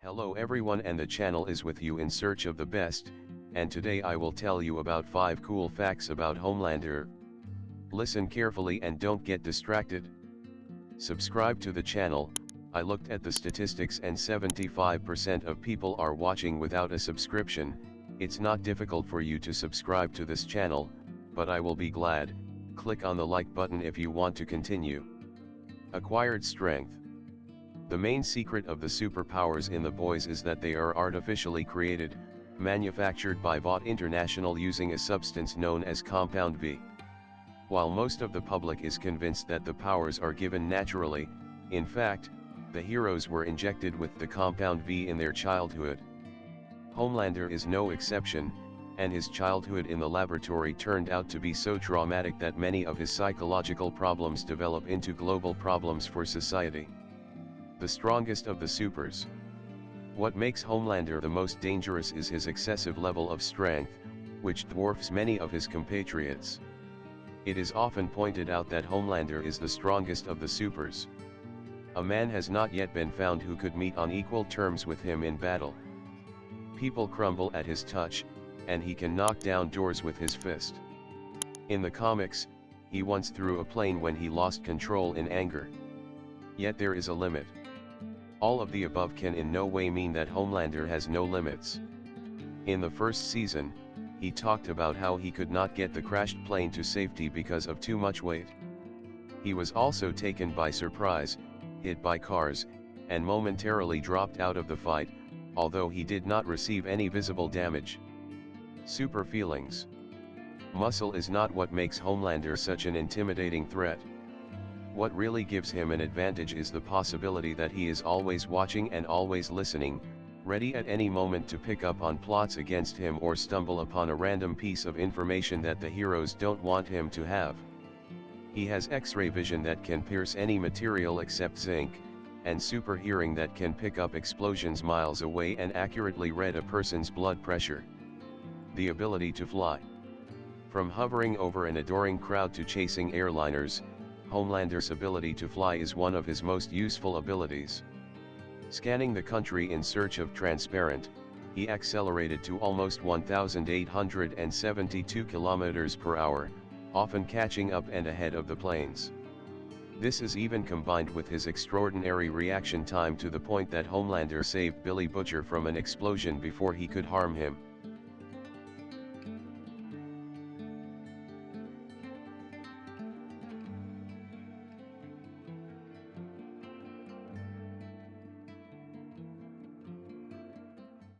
Hello everyone, and the channel is with you in search of the best, and today I will tell you about 5 cool facts about Homelander. Listen carefully and don't get distracted. Subscribe to the channel. I looked at the statistics and 75% of people are watching without a subscription. It's not difficult for you to subscribe to this channel, but I will be glad. Click on the like button if you want to continue. Acquired strength. The main secret of the superpowers in the boys is that they are artificially created, manufactured by Vought International using a substance known as compound V. While most of the public is convinced that the powers are given naturally, in fact, the heroes were injected with the compound V in their childhood. Homelander is no exception, and his childhood in the laboratory turned out to be so traumatic that many of his psychological problems develop into global problems for society. The strongest of the supers. What makes Homelander the most dangerous is his excessive level of strength, which dwarfs many of his compatriots. It is often pointed out that Homelander is the strongest of the supers. A man has not yet been found who could meet on equal terms with him in battle. People crumble at his touch, and he can knock down doors with his fist. In the comics, he once threw a plane when he lost control in anger. Yet there is a limit. All of the above can in no way mean that Homelander has no limits. In the first season, he talked about how he could not get the crashed plane to safety because of too much weight. He was also taken by surprise, hit by cars, and momentarily dropped out of the fight, although he did not receive any visible damage. Super feelings. Muscle is not what makes Homelander such an intimidating threat. What really gives him an advantage is the possibility that he is always watching and always listening, ready at any moment to pick up on plots against him or stumble upon a random piece of information that the heroes don't want him to have. He has X-ray vision that can pierce any material except zinc, and super hearing that can pick up explosions miles away and accurately read a person's blood pressure. The ability to fly. From hovering over an adoring crowd to chasing airliners, Homelander's ability to fly is one of his most useful abilities. Scanning the country in search of transparent, he accelerated to almost 1,872 kilometers per hour, often catching up and ahead of the planes. This is even combined with his extraordinary reaction time to the point that Homelander saved Billy Butcher from an explosion before he could harm him.